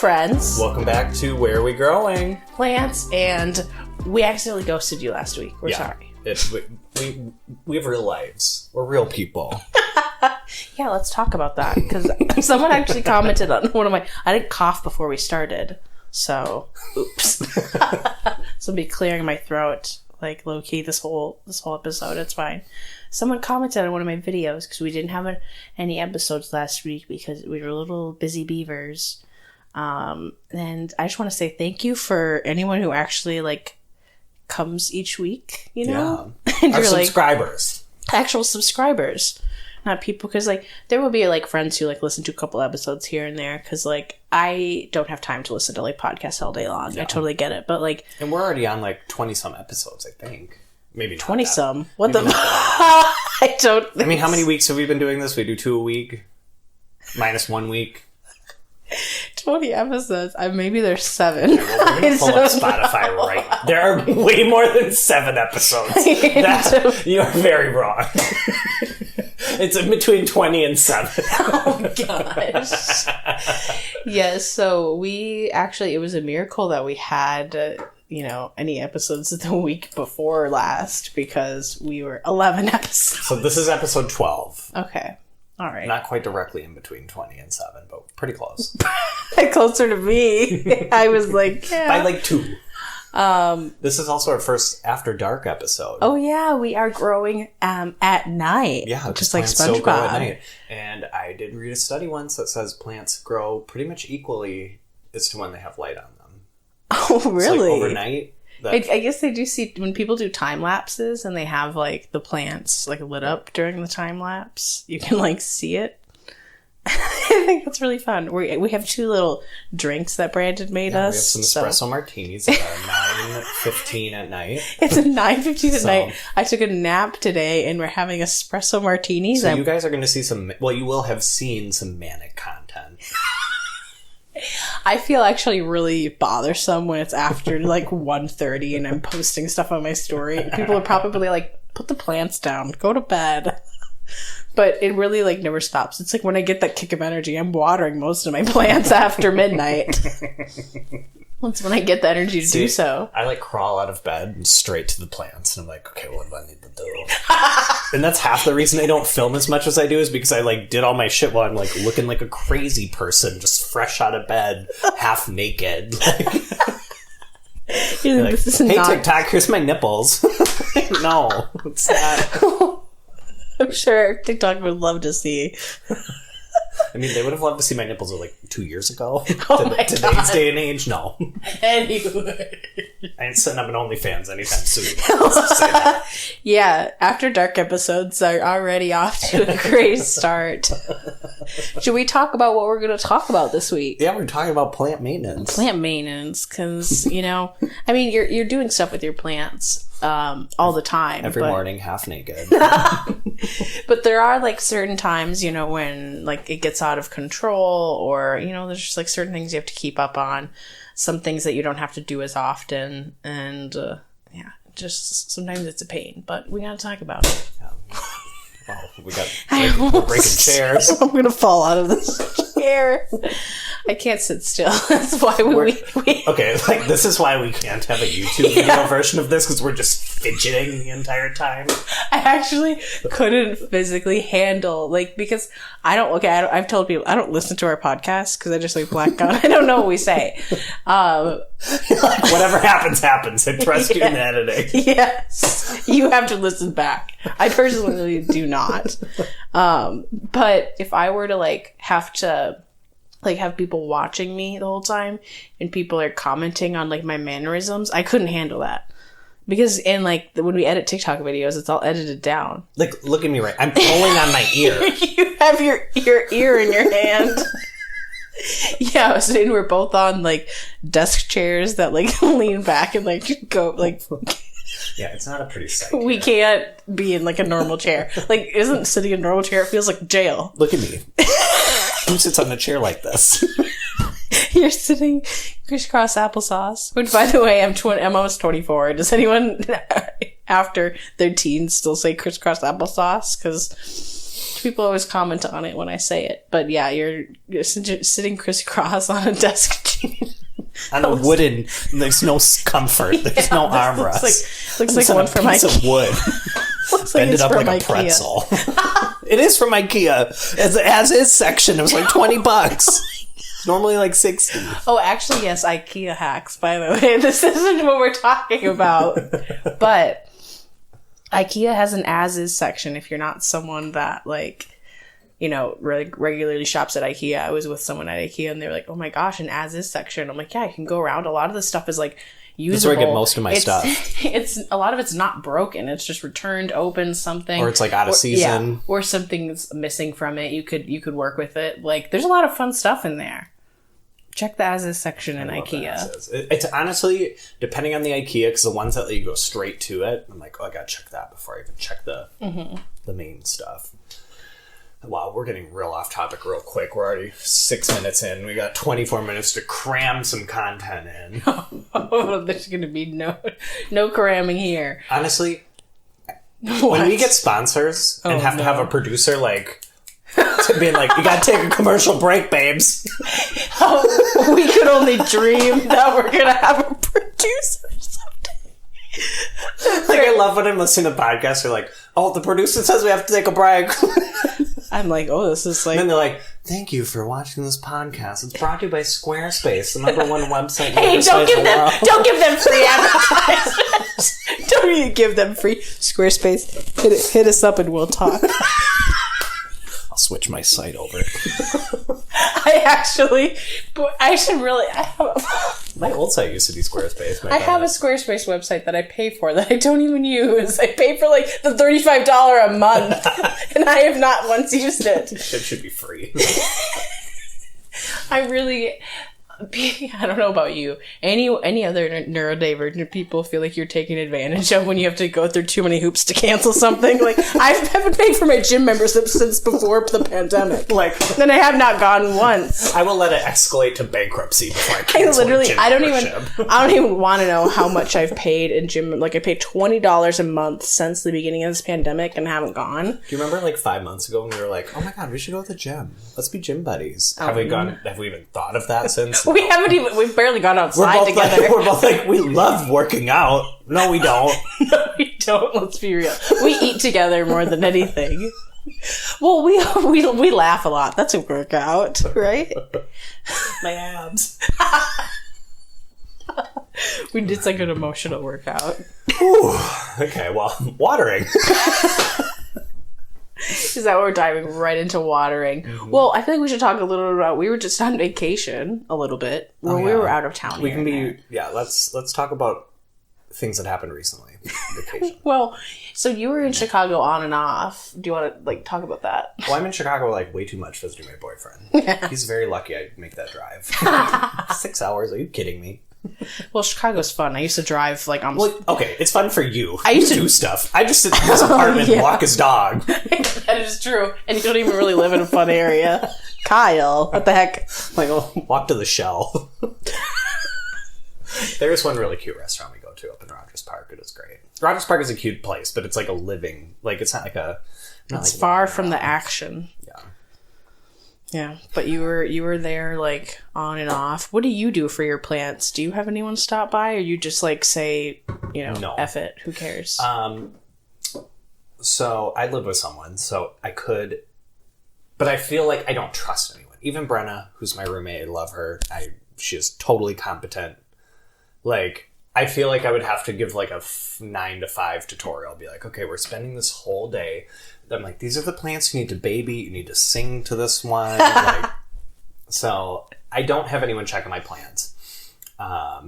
friends. Welcome back to Where Are We Growing? Plants, and we accidentally ghosted you last week. We're sorry. We have real lives. We're real people. Yeah, let's talk about that, because someone actually commented on one of my... I didn't cough before we started, so... Oops. So I'll be clearing my throat, like, low-key this whole episode. It's fine. Someone commented on one of my videos, because we didn't have any episodes last week, because we were little busy beavers. And I just want to say thank you for anyone who actually, like, comes each week, you know? Yeah. And Our you're subscribers. Like, actual subscribers. Not people, because, like, there will be, like, friends who, like, listen to a couple episodes here and there, because, like, I don't have time to listen to, like, podcasts all day long. Yeah. I totally get it, but, like... And we're already on, like, 20-some episodes, I think. Maybe not 20-some? What maybe the... I don't think... I mean, how many weeks have we been doing this? We do 2 a week? Minus 1 week? 20 episodes. Maybe there's 7. Okay, well, we're going to pull up Spotify right now. There are way more than 7 episodes. You are very wrong. It's in between 20 and 7. Oh, gosh. Yes, so we actually, it was a miracle that we had, any episodes the week before last, because we were 11 episodes. So this is episode 12. Okay. All right. Not quite directly in between 20 and 7, but pretty close. Closer to me. I was like, yeah. By like 2. This is also our first After Dark episode. Oh yeah, we are growing at night. Yeah, just like SpongeBob. Still grow at night. And I did read a study once that says plants grow pretty much equally as to when they have light on them. Oh really? It's like overnight. I guess they do see when people do time lapses and they have like the plants like lit up during the time lapse. You can like see it. I think that's really fun. We have 2 little drinks that Brandon made us. We have some espresso martinis at 9:15 at night. It's at 9:15 at night. I took a nap today and we're having espresso martinis. So you guys are going to see you will have seen some manic content. I feel actually really bothersome when it's after like 1:30 and I'm posting stuff on my story. People are probably like, put the plants down, go to bed. But it really like never stops. It's like when I get that kick of energy, I'm watering most of my plants after midnight. That's when I get the energy to do so. I like crawl out of bed and straight to the plants, and I'm like, okay, what do I need to do? And that's half the reason I don't film as much as I do, is because I like did all my shit while I'm like looking like a crazy person, just fresh out of bed, half naked. You're like, hey, TikTok, here's my nipples. No, it's not. I'm sure TikTok would love to see. I mean, they would have loved to see my nipples like 2 years ago. Today's day and age, no. Anyway. I ain't setting up an OnlyFans anytime soon. Let's just say that. Yeah, After Dark episodes are already off to a great start. Should we talk about what we're going to talk about this week? Yeah, we're talking about plant maintenance. Plant maintenance, because, I mean, you're doing stuff with your plants all the time. Every morning, half naked. But there are, like, certain times, when, like, it gets out of control, or, there's just, like, certain things you have to keep up on. Some things that you don't have to do as often. And, just sometimes it's a pain. But we gotta talk about it. Well, we're breaking chairs. I'm gonna fall out of this chair. I can't sit still. That's why we okay, like, this is why we can't have a YouTube video version of this, because we're just fidgeting the entire time. I actually couldn't physically handle, like, because I've told people I don't listen to our podcast because I just like black out. I don't know what we say. Like, whatever happens. I trust you in the editing. Yes, you have to listen back. I personally do not. But if I were to like have to like have people watching me the whole time and people are commenting on like my mannerisms, I couldn't handle that. Because like when we edit TikTok videos, it's all edited down. Like, look at me right. I'm pulling on my ear. You have your ear in your hand. Yeah, so we're both on like desk chairs that like lean back and like go like. Yeah, it's not a pretty sight. We can't be in like a normal chair. Like, isn't sitting in a normal chair? It feels like jail. Look at me. Who sits on a chair like this? You're sitting crisscross applesauce. Which, by the way, I'm almost 24. Does anyone after their teens still say crisscross applesauce? Because people always comment on it when I say it. But yeah, you're sitting crisscross on a desk chair. On a wooden, there's no comfort. There's no armrest. Looks like one from piece of wood. Bend it up like a pretzel. It is from IKEA. As is section, it was like $20. It's normally like 60. Oh, actually, yes, IKEA hacks, by the way. This isn't what we're talking about. But IKEA has an as-is section if you're not someone that, like, you know, regularly shops at IKEA. I was with someone at IKEA and they were like, oh my gosh, an as-is section. I'm like, yeah, I can go around. A lot of this stuff is like usable. That's where I get most of my stuff. A lot of it's not broken. It's just returned, open, something. Or it's like out of season. Yeah, or something's missing from it. You could work with it. Like, there's a lot of fun stuff in there. Check the as-is section in IKEA. It's honestly, depending on the IKEA, because the ones that let you go straight to it, I'm like, oh, I gotta check that before I even check the main stuff. Wow, we're getting real off topic real quick. We're already 6 minutes in. We got 24 minutes to cram some content in. Oh, there's going to be no cramming here. Honestly, when we get sponsors and have to have a producer, like, being like, you gotta take a commercial break, babes. Oh, we could only dream that we're going to have a producer someday. Like, I love when I'm listening to podcasts. They're like, oh, the producer says we have to take a break. I'm like, oh, this is like... And then they're like, thank you for watching this podcast. It's brought to you by Squarespace, the #1 website. Hey, don't give them free advertisements. Don't even give them free. Squarespace, hit us up and we'll talk. I'll switch my site over. My old site used to be Squarespace. I have a Squarespace website that I pay for that I don't even use. I pay for like the $35 a month, and I have not once used it. It should be free. I don't know about you. Any other neurodivergent people feel like you're taking advantage of when you have to go through too many hoops to cancel something? Like, I haven't paid for my gym membership since before the pandemic. Like, then I have not gone once. I will let it escalate to bankruptcy before I cancel gym I don't even want to know how much I've paid in gym. Like, I paid $20 a month since the beginning of this pandemic and haven't gone. Do you remember like 5 months ago when we were like, oh my god, we should go to the gym. Let's be gym buddies. Have we even thought of that since? We've barely gone outside together. We're both like, we love working out. No, we don't. No, we don't. Let's be real. We eat together more than anything. Well, we laugh a lot. That's a workout, right? My abs. It's like an emotional workout. Ooh, okay, well, watering. Is that what we're diving right into watering? Mm-hmm. Well, I feel like we should talk a little bit about, we were just on vacation a little bit. We were out of town. Let's talk about things that happened recently. Vacation. Well, so you were in Chicago on and off. Do you want to like talk about that? Well, I'm in Chicago like way too much visiting my boyfriend. Yeah. He's very lucky I make that drive. 6 hours? Are you kidding me? Well, Chicago's fun. I used to drive like almost... Well, okay, it's fun for you. I used to do stuff. I just sit in his apartment and walk his dog. That is true. And you don't even really live in a fun area. Kyle, what the heck? Like, walk to the Shell. There's one really cute restaurant we go to up in Rogers Park. It is great. Rogers Park is a cute place, but it's like a living... Like, it's not like a... It's like far from the action. Yeah. Yeah, but you were there like on and off. What do you do for your plants? Do you have anyone stop by, or you just like say, no. F it, who cares? So I live with someone, so I could, but I feel like I don't trust anyone. Even Brenna, who's my roommate, I love her. She is totally competent. Like, I feel like I would have to give like a 9 to 5 tutorial. Be like, okay, we're spending this whole day. I'm like, these are the plants you need to baby. You need to sing to this one. So I don't have anyone checking my plants.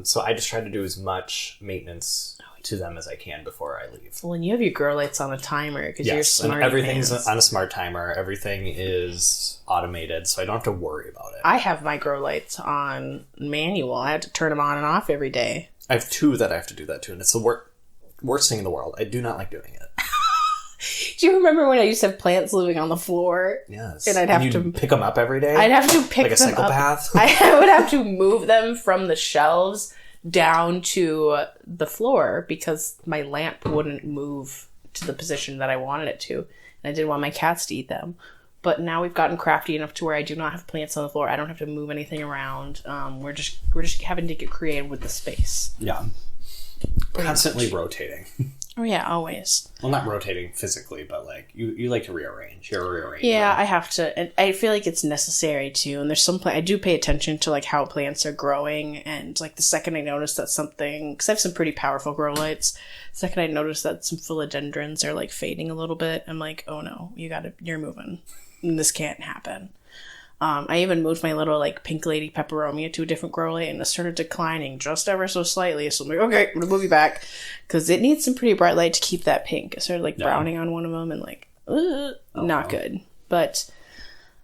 So I just try to do as much maintenance to them as I can before I leave. Well, and you have your grow lights on a timer because you're smart. And everything's on a smart timer. Everything is automated, so I don't have to worry about it. I have my grow lights on manual. I have to turn them on and off every day. I have 2 that I have to do that to, and it's the worst thing in the world. I do not like doing it. Do you remember when I used to have plants living on the floor? Yes. And I'd have to pick them up every day? I'd have to pick like a them psychopath? up. I would have to move them from the shelves down to the floor because my lamp wouldn't move to the position that I wanted it to. And I didn't want my cats to eat them. But now we've gotten crafty enough to where I do not have plants on the floor. I don't have to move anything around. We're just having to get creative with the space. Yeah. Constantly rotating. Oh yeah, always. Well, not rotating physically, but like you like to rearrange. You're a rearranger. Yeah, I have to. And I feel like it's necessary too. And there's some I do pay attention to like how plants are growing. And like the second I notice that something, because I have some pretty powerful grow lights. The second I notice that some philodendrons are like fading a little bit, I'm like, oh no, you're moving. And this can't happen. I even moved my little like pink lady peperomia to a different grow light, and it started declining just ever so slightly. So I'm like, okay, I'm gonna move you back because it needs some pretty bright light to keep that pink. It started like browning on one of them, and like, not good. But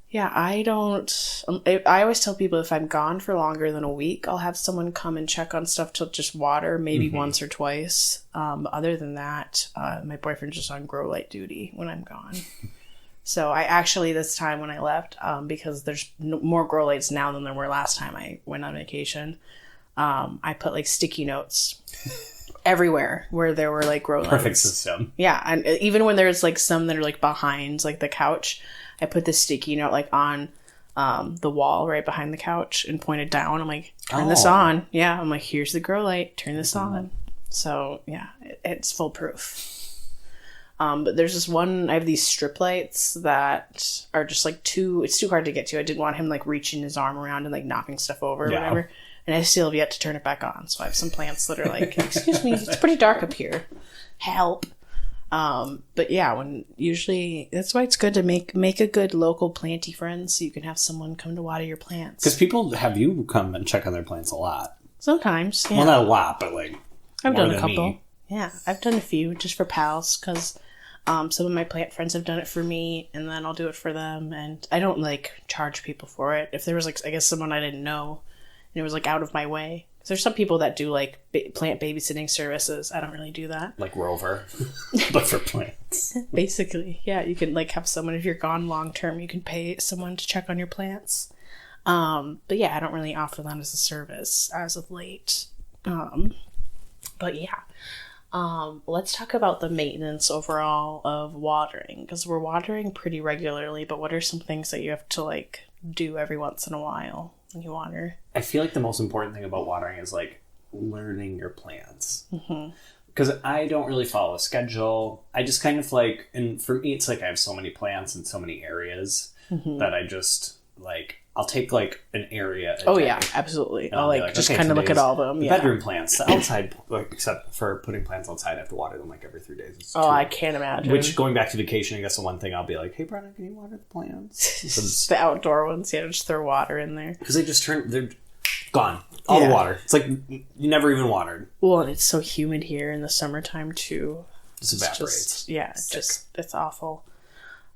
yeah, I don't. I always tell people if I'm gone for longer than a week, I'll have someone come and check on stuff to just water, maybe once or twice. Other than that, my boyfriend's just on grow light duty when I'm gone. So I actually, this time when I left, because there's more grow lights now than there were last time I went on vacation, I put like sticky notes everywhere where there were like grow lights. Perfect system. Yeah, and even when there's like some that are like behind like the couch, I put the sticky note like on the wall right behind the couch and pointed down. I'm like, turn this on. Yeah, I'm like, here's the grow light. Turn this on. So yeah, it's foolproof. But there's this one, I have these strip lights that are just like it's too hard to get to. I didn't want him like reaching his arm around and like knocking stuff over or whatever. And I still have yet to turn it back on. So I have some plants that are like, excuse me, it's pretty dark up here. Help. But yeah, that's why it's good to make a good local planty friend so you can have someone come to water your plants. Because people have you come and check on their plants a lot. Sometimes, yeah. Well, not a lot, but like I've done a couple. Me. Yeah, I've done a few just for pals because some of my plant friends have done it for me, and then I'll do it for them. And I don't like charge people for it. If there was like, I guess someone I didn't know, and it was like out of my way. There's some people that do like plant babysitting services. I don't really do that. Like Rover, but for plants. Basically, yeah. You can like have someone, if you're gone long term, you can pay someone to check on your plants. But yeah, I don't really offer that as a service as of late. But yeah. Let's talk about the maintenance overall of watering, because we're watering pretty regularly, but what are some things that you have to like do every once in a while when you water? I feel like the most important thing about watering is like learning your plants. Because I don't really follow a schedule. I just kind of like, and for me, it's like I have so many plants in so many areas that I just like, I'll take like an area. Yeah, absolutely. I'll like just kind of look at all of them. The bedroom plants, the outside, except for putting plants outside, I have to water them like every 3 days. It's I can't imagine. Which, going back to vacation, I guess the one thing I'll be like, hey, Brenna, can you water the plants? The outdoor ones, yeah, just throw water in there. Because they're gone. All the water. It's like you never even watered. Well, and it's so humid here in the summertime too. It evaporates. It's awful.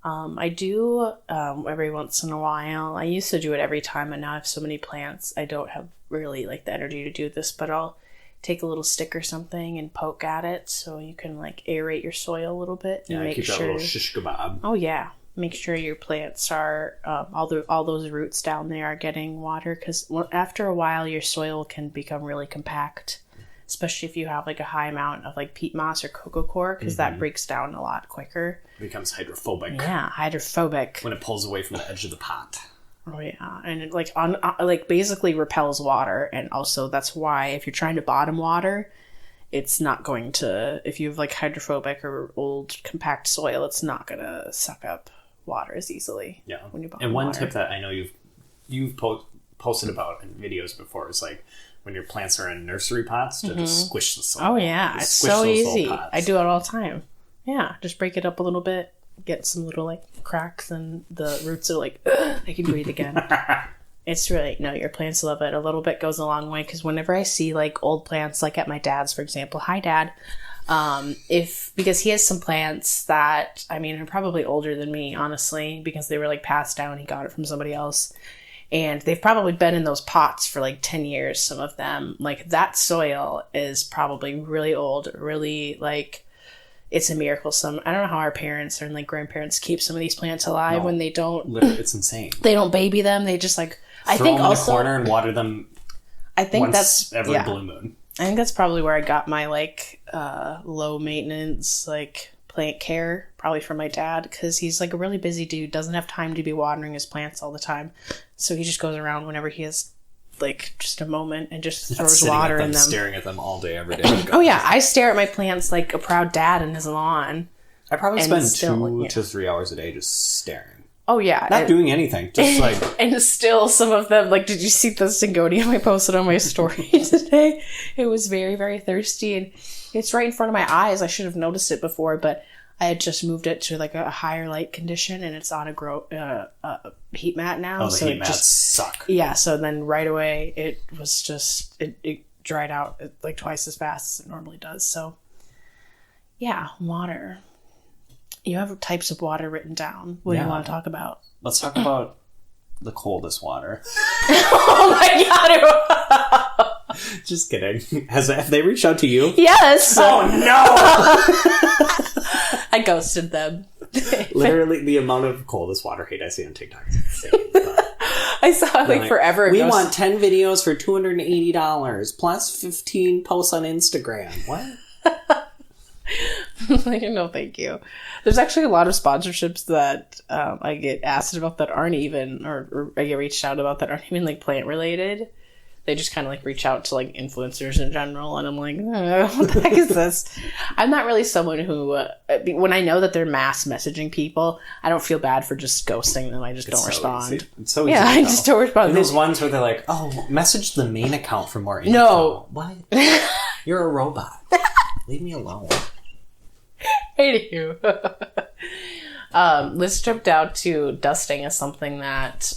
I do every once in a while. I used to do it every time, and now I have so many plants. I don't have really like the energy to do this, but I'll take a little stick or something and poke at it so you can like aerate your soil a little bit. And make keep that little shish kebab. Oh yeah, make sure your plants are all those roots down there are getting water, because after a while your soil can become really compact. Especially if you have like a high amount of like peat moss or coco coir, because that breaks down a lot quicker. It becomes hydrophobic. Yeah, hydrophobic. When it pulls away from the edge of the pot. Oh yeah, and it like basically repels water, and also that's why if you're trying to bottom water, it's not going to. If you have like hydrophobic or old compact soil, it's not gonna suck up water as easily. Yeah. When you bottom and one water. tip that I know you've posted about in videos before is like, when your plants are in nursery pots, to just squish the soil. Oh yeah, it's so easy. I do it all the time. Yeah, just break it up a little bit, get some little like cracks, and the roots are like, I can breathe again. It's really, your plants love it. A little bit goes a long way, because whenever I see like old plants, like at my dad's, for example, hi Dad, because he has some plants that, I mean, are probably older than me, honestly, because they were like passed down. He got it from somebody else. And they've probably been in those pots for like 10 years, some of them. Like, that soil is probably really old, really, like, it's a miracle. I don't know how our parents and like grandparents keep some of these plants alive when they don't. Literally, it's insane. They don't baby them. They just like, throw them in the corner and water them. I think once every blue moon. I think that's probably where I got my like low maintenance like plant care, probably from my dad, because he's like a really busy dude, doesn't have time to be watering his plants all the time. So he just goes around whenever he has like just a moment and just throws water in them. Staring at them all day, every day. Oh yeah, I stare at my plants like a proud dad in his lawn. I probably spend 2 to 3 hours a day just staring. Oh yeah. Not doing anything. Just like... And still some of them, like, did you see the syngonium I posted on my story today? It was very, very thirsty, and it's right in front of my eyes. I should have noticed it before, but I had just moved it to like a higher light condition, and it's on a heat mat now. Oh, the heat mats suck. Yeah, so then right away it was just, it dried out like twice as fast as it normally does. So yeah, water. You have types of water written down. What do you want to talk about? Let's talk about the coldest water. Oh my god! Just kidding. Have they reached out to you? Yes! Oh no! I ghosted them. Literally, the amount of coldest water hate I see on TikTok is insane. I saw it like forever ago. We want 10 videos for $280 plus 15 posts on Instagram. What? No, thank you. There's actually a lot of sponsorships that I get asked about that aren't even, or I get reached out about that aren't even like plant related. They just kind of like reach out to like influencers in general, and I'm like, what the heck is this? I'm not really someone who, when I know that they're mass messaging people, I don't feel bad for just ghosting them. I just don't respond. Easy. It's so easy. Yeah, I just don't respond. And those ones where they're like, oh, message the main account for more info. No. What? You're a robot. Leave me alone. Hate you. Let's jump down to dusting as something that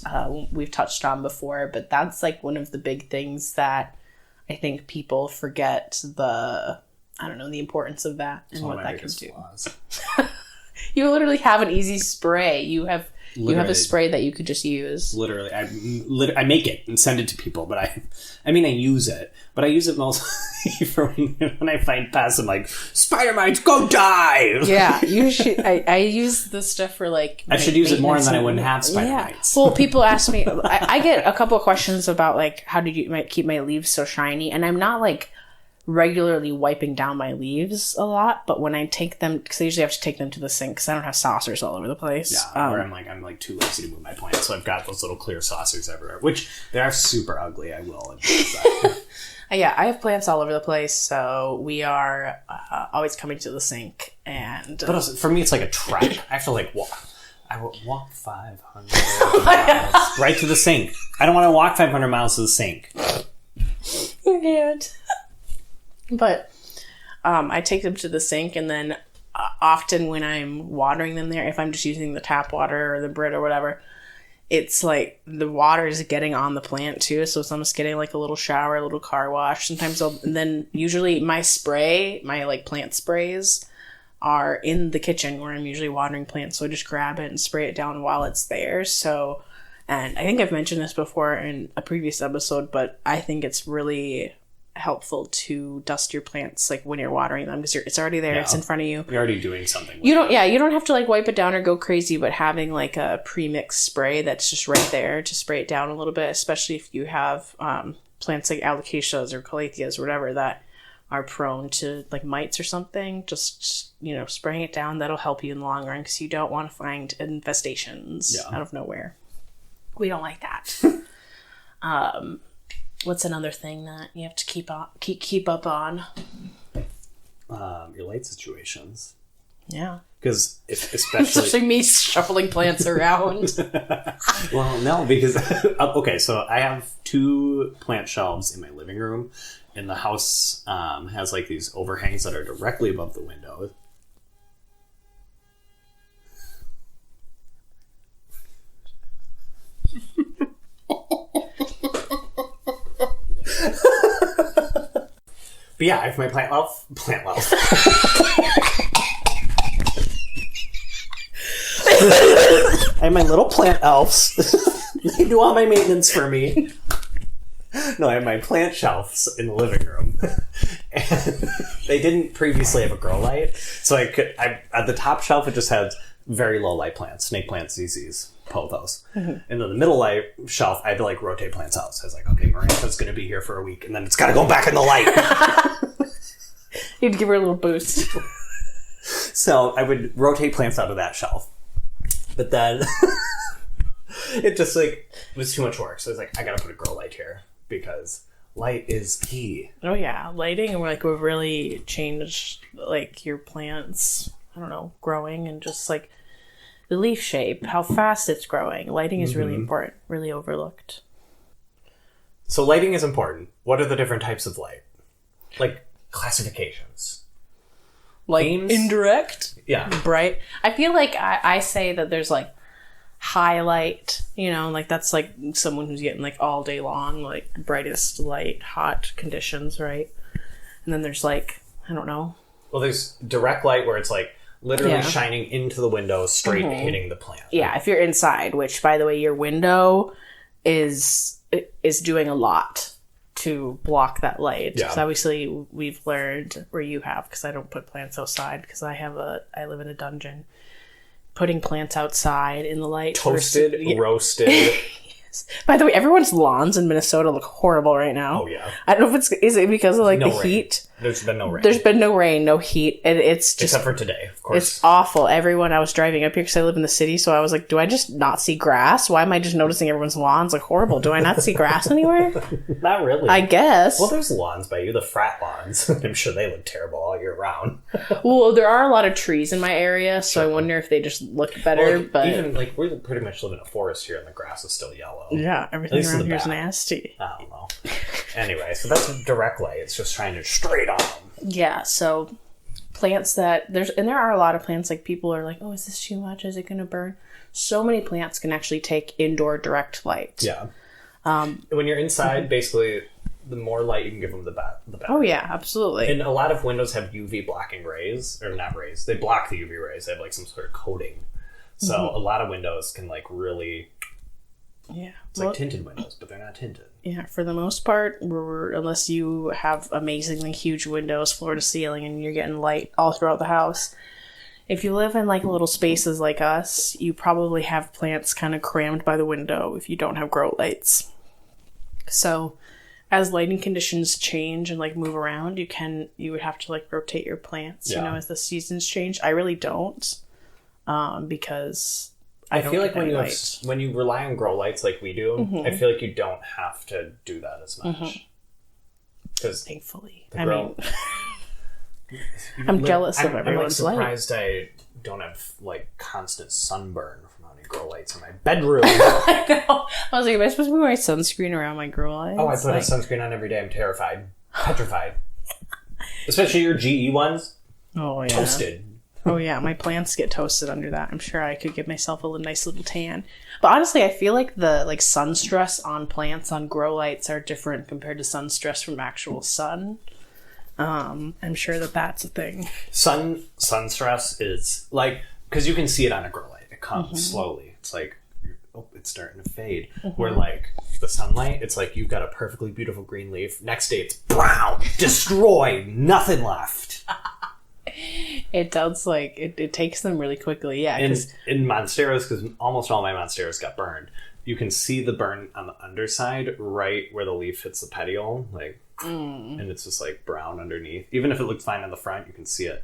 we've touched on before, but that's like one of the big things that I think people forget the importance of that and what that can do. You literally have an easy spray. You have a spray that you could just use. Literally, I make it and send it to people, but I use it, but I use it mostly for when I find pests. I'm like, spider mites, go die! Yeah, you should. I use this stuff for like... I should use it more, and then I wouldn't have spider mites. Well, people ask me... I get a couple of questions about like, how do you keep my leaves so shiny? And I'm not like regularly wiping down my leaves a lot, but when I take them, because I usually have to take them to the sink because I don't have saucers all over the place. Yeah, or I'm too lazy to move my plants, so I've got those little clear saucers everywhere, which they are super ugly. I will admit that. Yeah, I have plants all over the place, so we are always coming to the sink. And but also, for me, it's like a trap. I have to like walk. I will walk 500 miles right to the sink. I don't want to walk 500 miles to the sink. You can't. But I take them to the sink, and then often when I'm watering them there, if I'm just using the tap water or the Brit or whatever, it's like the water is getting on the plant too. So it's almost getting like a little shower, a little car wash. Sometimes and then usually my like plant sprays are in the kitchen where I'm usually watering plants. So I just grab it and spray it down while it's there. So, and I think I've mentioned this before in a previous episode, but I think it's really helpful to dust your plants like when you're watering them, because it's already there. Yeah. It's in front of you. You're already doing something. You don't have to like wipe it down or go crazy, but having like a pre-mixed spray that's just right there to spray it down a little bit, especially if you have plants like alocasias or calatheas or whatever that are prone to like mites or something, just spraying it down, that'll help you in the long run, because you don't want to find infestations out of nowhere. We don't like that. What's another thing that you have to keep up on? Your light situations. Yeah. Because especially me shuffling plants around. Well, no, because okay, so I have 2 plant shelves in my living room, and the house has like these overhangs that are directly above the window. But yeah, I have my plant elf. I have my little plant elves. They do all my maintenance for me. No, I have my plant shelves in the living room. And they didn't previously have a grow light. So at the top shelf, it just had very low light plants, snake plants, ZZs, pothos. Mm-hmm. And then the middle light shelf, I had to like rotate plants out. So I was like, okay, Marantha's going to be here for a week, and then it's got to go back in the light. You need to give her a little boost. So I would rotate plants out of that shelf. But then it just like was too much work. So I was like, I gotta put a grow light here because light is key. Oh yeah, lighting and like will really change like your plants. I don't know, growing and just like the leaf shape, how fast it's growing. Lighting is really important, really overlooked. So lighting is important. What are the different types of light? Like classifications. Like Beams? indirect, Yeah. bright. I feel like I say that there's like highlight, you know, like that's like someone who's getting like all day long, like brightest light, hot conditions, right? And then there's like, I don't know. Well, there's direct light where it's like literally shining into the window, straight hitting the plant. Yeah, if you're inside, which by the way, your window is doing a lot to block that light. Yeah. Because obviously we've learned, or you have, because I don't put plants outside because I live in a dungeon. Putting plants outside in the light. Toasted, roasted. By the way, everyone's lawns in Minnesota look horrible right now. Oh, yeah. I don't know if is it because of like No the rain. heat? There's been no rain. There's been no rain, no heat, and it's just Except for today, of course. it's awful. Everyone, I was driving up here because I live in the city, so I was like, do I just not see grass? Why am I just noticing everyone's lawns look horrible? Do I not see grass anywhere? Not really. I guess. Well, there's lawns by you, the frat lawns. I'm sure they look terrible all year round. Well, there are a lot of trees in my area, so I wonder if they just look better. Well, but even like we pretty much live in a forest here, and the grass is still yellow. yeah, everything least in around the here is back. nasty. I don't know. Anyway, so that's direct light. It's just shining straight on them. Yeah, so plants that there are a lot of plants like people are like, oh, is this too much? Is it going to burn? So many plants can actually take indoor direct light. Yeah. When you're inside, basically, the more light you can give them, the better. Oh yeah, absolutely. And a lot of windows have UV blocking rays, or not rays. They block the UV rays. They have like some sort of coating. So a lot of windows can like really. Yeah, It's like tinted windows, but they're not tinted. Yeah, for the most part, unless you have amazingly huge windows, floor to ceiling, and you're getting light all throughout the house. If you live in like little spaces like us, you probably have plants kind of crammed by the window if you don't have grow lights. So, as lighting conditions change and like move around, you would have to like rotate your plants, you know, as the seasons change. I really don't, because I feel like when you rely on grow lights like we do, I feel like you don't have to do that as much. Because thankfully, I'm jealous of everyone's I'm light. surprised I don't have like constant sunburn from having grow lights in my bedroom. I know. I was like, am I supposed to be wearing sunscreen around my grow lights? Oh, I put a sunscreen on every day. I'm terrified. Petrified. Especially your GE ones. Oh, yeah. Toasted. Oh, yeah. My plants get toasted under that. I'm sure I could give myself a nice little tan. But honestly, I feel like the sun stress on plants on grow lights are different compared to sun stress from actual sun. I'm sure that's a thing. Sun stress is like, because you can see it on a grow light. It comes slowly. It's like, it's starting to fade. Where like the sunlight, it's like you've got a perfectly beautiful green leaf. Next day it's brown, destroyed, nothing left. It does, like, it takes them really quickly, yeah. In Monsteras, because almost all my Monsteras got burned, you can see the burn on the underside right where the leaf hits the petiole, like, and it's just like brown underneath. Even if it looks fine on the front, you can see it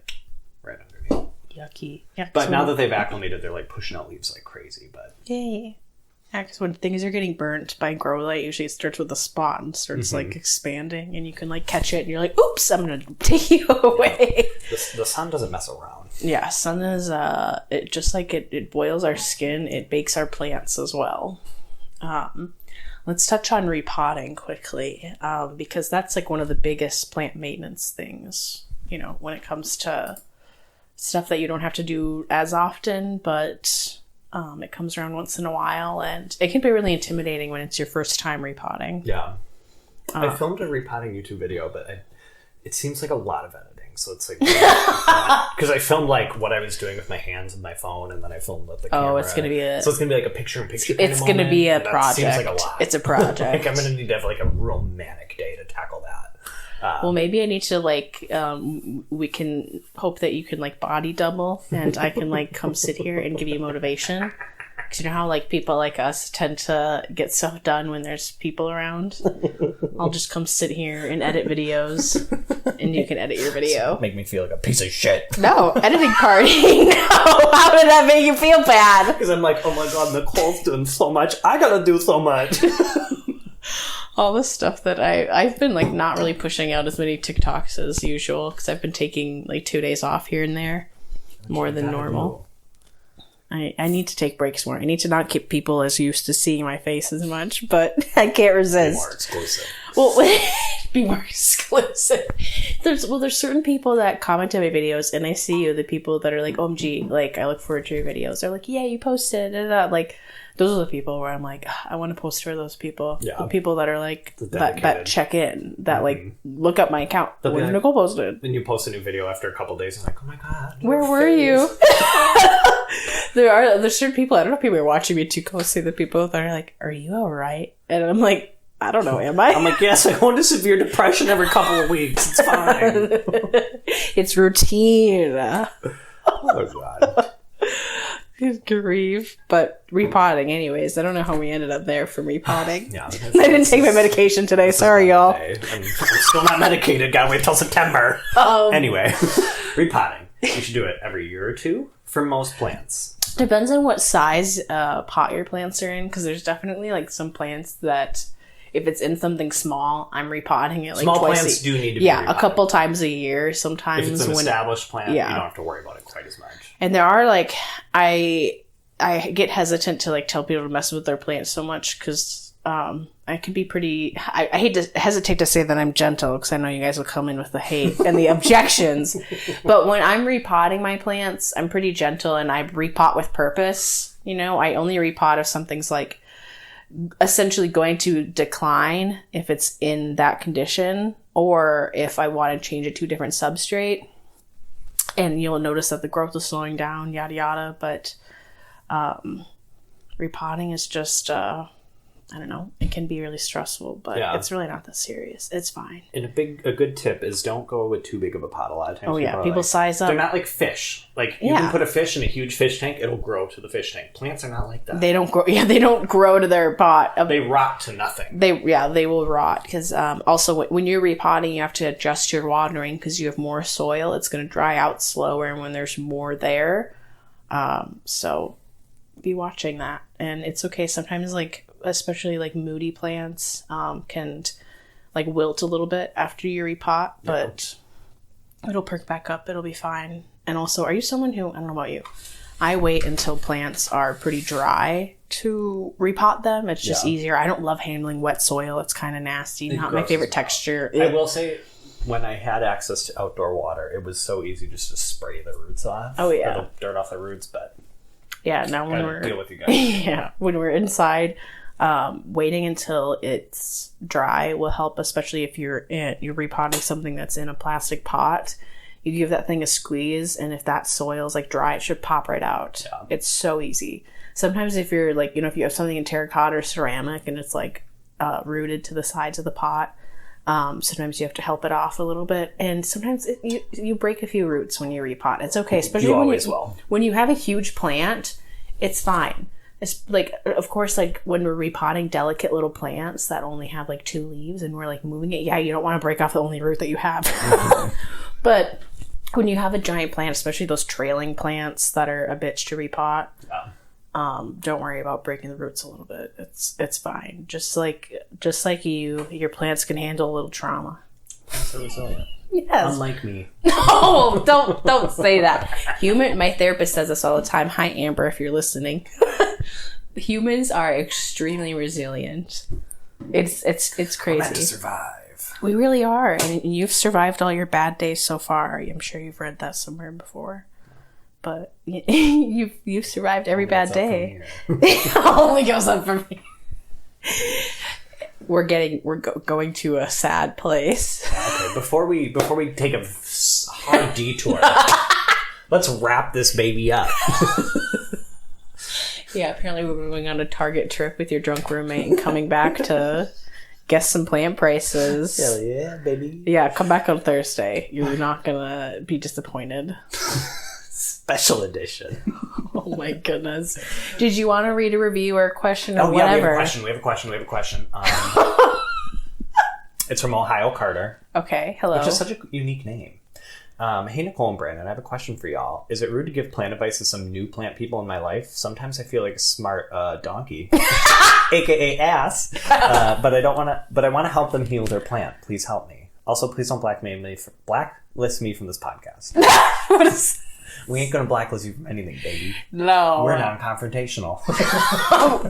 right underneath. Yucky. Yeah, but now that they've acclimated, they're like pushing out leaves like crazy. But yay. Yeah, because when things are getting burnt by grow light, usually it starts with a spot and starts like expanding, and you can like catch it, and you're like, "Oops, I'm gonna take you away." The sun doesn't mess around. Yeah, sun is it just like it boils our skin, it bakes our plants as well. Let's touch on repotting quickly, because that's like one of the biggest plant maintenance things. You know, when it comes to stuff that you don't have to do as often, but it comes around once in a while, and it can be really intimidating when it's your first time repotting. Yeah. I filmed a repotting YouTube video, but it seems like a lot of editing. So it's like, because I filmed like what I was doing with my hands and my phone, and then I filmed with the camera. Oh, it's going to be so it's going to be like a picture-in-picture kind It's of going to moment, be a and that project. Seems like a lot. It's a project. Like I'm going to need to have like a real manic day to tackle that. Well, maybe I need to like, we can hope that you can like body double, and I can like come sit here and give you motivation. Because you know how like people like us tend to get stuff done when there's people around? I'll just come sit here and edit videos, and you can edit your video. Make me feel like a piece of shit. No, editing party. No, how did that make you feel bad? Because I'm like, oh my god, Nicole's doing so much. I gotta do so much. All the stuff that I've been like not really pushing out as many TikToks as usual because I've been taking like 2 days off here and there more than normal. I need to take breaks more. I need to not keep people as used to seeing my face as much, but I can't resist. Be more exclusive. Well, be more exclusive. There's certain people that comment on my videos and I see you, the people that are like, OMG, like, I look forward to your videos. They're like, yeah, you posted, like, those are the people where I'm like, I want to post for those people. Yeah. The people that are like, that check in, that like, look up my account. When like, Nicole posted. Then you post a new video after a couple days and like, oh my god. Where were you? There's certain people, I don't know if people are watching me too closely, the people that are like, are you alright? And I'm like, I don't know, am I? I'm like, yes, I go into severe depression every couple of weeks. It's fine. It's routine. Oh god. Good grief. But repotting anyways. I don't know how we ended up there from repotting. Yeah, I didn't take my medication today. Sorry, y'all. I'm still not medicated. Gotta wait till September. Anyway, repotting. You should do it every year or two for most plants. Depends on what size pot your plants are in, because there's definitely like some plants that if it's in something small, I'm repotting it like small twice plants do need to be repotted. repotted. A couple times a year. Sometimes if it's an established plant, yeah. you don't have to worry about it quite as much. And there are like I get hesitant to like tell people to mess with their plants so much because I can be pretty. I hate to hesitate to say that I'm gentle because I know you guys will come in with the hate and the objections. But when I'm repotting my plants, I'm pretty gentle and I repot with purpose. You know, I only repot if something's like essentially going to decline if it's in that condition, or if I want to change it to a different substrate. And you'll notice that the growth is slowing down, yada yada. But repotting is just I don't know. It can be really stressful, but it's really not that serious. It's fine. And a good tip is don't go with too big of a pot. A lot of times, people like, size up. They're not like fish. Like you can put a fish in a huge fish tank; it'll grow to the fish tank. Plants are not like that. They don't grow. Yeah, they don't grow to their pot. They rot to nothing. They will rot because also when you're repotting, you have to adjust your watering because you have more soil. It's going to dry out slower, and when there's more there, so be watching that. And it's okay sometimes, like. Especially like moody plants can like wilt a little bit after you repot, but it'll perk back up. It'll be fine. And also, are you someone who, I don't know about you, I wait until plants are pretty dry to repot them. It's just easier. I don't love handling wet soil. It's kind of nasty. Not my favorite texture. I will say, when I had access to outdoor water, it was so easy just to spray the roots off. Oh yeah. Or the dirt off the roots, but yeah, now when we're deal with you guys. Yeah, when we're inside, waiting until it's dry will help, especially if you're repotting something that's in a plastic pot. You give that thing a squeeze, and if that soil's like dry, it should pop right out. Yeah. It's so easy. Sometimes if you're like, if you have something in terracotta or ceramic and it's like rooted to the sides of the pot, sometimes you have to help it off a little bit, and sometimes you break a few roots when you repot. It's okay, especially when you have a huge plant. It's fine. It's like, of course, like when we're repotting delicate little plants that only have like 2 leaves and we're like moving it. Yeah, you don't want to break off the only root that you have. But when you have a giant plant, especially those trailing plants that are a bitch to repot, don't worry about breaking the roots a little bit. It's fine. Just like your plants can handle a little trauma. So resilient. Yes. Unlike me. No, don't say that. My therapist says this all the time. Hi, Amber, if you're listening. Humans are extremely resilient. It's crazy. We're meant to survive. We really are, and you've survived all your bad days so far. I'm sure you've read that somewhere before. But you've survived every bad day. It only goes up from here. We're going to a sad place. Okay, before we take a hard detour, let's wrap this baby up. Yeah, apparently we're going on a Target trip with your drunk roommate and coming back to guess some plant prices. Hell yeah, baby. Yeah, come back on Thursday. You're not gonna be disappointed. Special edition. Oh my goodness. Did you want to read a review or a question or yeah, whatever? we have a question. It's from Ohio Carter. Okay, hello. Which is such a unique name. Hey, Nicole and Brandon, I have a question for y'all. Is it rude to give plant advice to some new plant people in my life? Sometimes I feel like a smart donkey, aka ass, but I want to help them heal their plant. Please help me. Also, please don't blacklist me from this podcast. What is... We ain't gonna blacklist you from anything, baby. No. We're non-confrontational.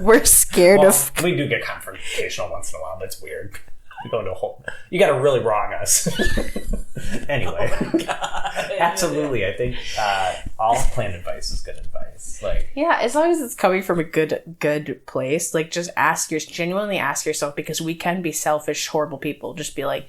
We're scared of... We do get confrontational once in a while, but it's weird. We go into a whole... You gotta really wrong us. Anyway. Oh my God. Absolutely. I think all plant advice is good advice. Yeah, as long as it's coming from a good place. Like, just genuinely ask yourself, because we can be selfish, horrible people. Just be like,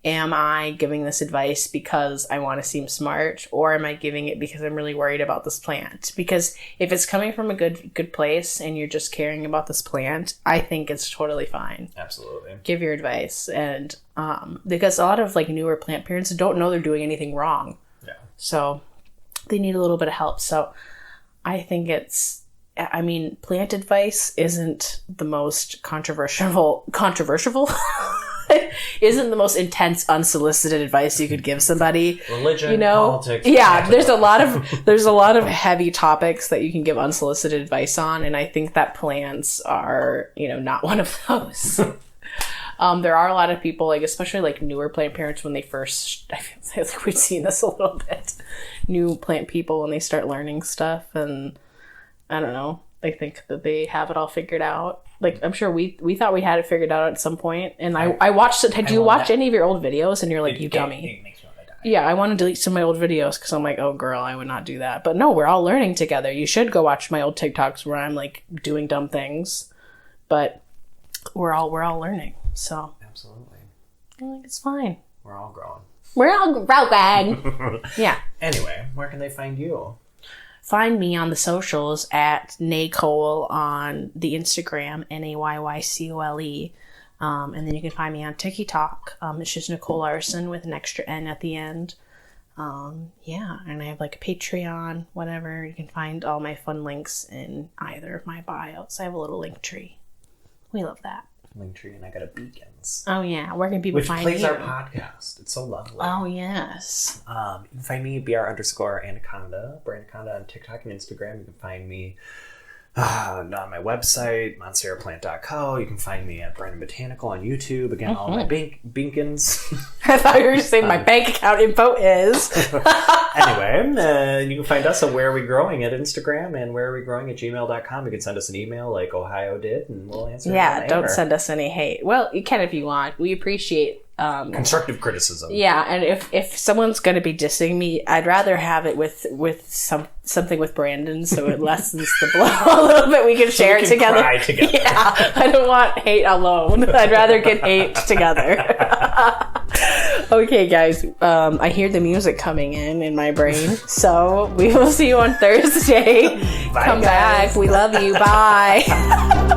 am I giving this advice because I want to seem smart, or am I giving it because I'm really worried about this plant? Because if it's coming from a good place and you're just caring about this plant, I think it's totally fine. Absolutely. Give your advice. And because a lot of newer plant parents don't know they're doing anything wrong. Yeah. So they need a little bit of help. So I think plant advice isn't the most controversial isn't the most intense, unsolicited advice you could give somebody. Religion, politics. Yeah, there's a lot of heavy topics that you can give unsolicited advice on, and I think that plants are, not one of those. There are a lot of people, especially newer plant parents when they first, I feel like we've seen this a little bit, new plant people when they start learning stuff, and I don't know, they think that they have it all figured out. I'm sure we thought we had it figured out at some point, and I watched it. Do you watch any of your old videos? And you're like, you dummy. It makes me want to die. Yeah, I want to delete some of my old videos because I'm like, oh girl, I would not do that. But no, we're all learning together. You should go watch my old TikToks where I'm doing dumb things, but we're all learning. So absolutely, it's fine. We're all growing. We're all growing. Yeah. Anyway, where can they find you? Find me on the socials at Nicole on the Instagram, NAYYCOLE. And then you can find me on TikTok. It's just Nicole Larson with an extra N at the end. Yeah, and I have a Patreon, whatever. You can find all my fun links in either of my bios. I have a little link tree. We love that. Linktree, and I got a Beacons. Oh yeah, where can people find you? Which plays our podcast. It's so lovely. Oh yes. You can find me BR_Anaconda, Branaconda on TikTok and Instagram. You can find me on my website, monsterplant.co. You can find me at Brandon Botanical on YouTube. Again, all my Beacons. I thought you were saying my bank account info is. Anyway, you can find us at Where Are We Growing at Instagram and Where Are We Growing at gmail.com. You can send us an email like Ohio did, and we'll answer. Yeah, don't send us any hate. Well, you can if you want. We appreciate constructive criticism. Yeah, and if someone's going to be dissing me, I'd rather have it with something with Brandon, so it lessens the blow a little bit. We can share it together. Cry together. Yeah, I don't want hate alone. I'd rather get hate together. Okay, guys. I hear the music coming in my brain, so we will see you on Thursday. Bye, Come guys. back. We love you. Bye.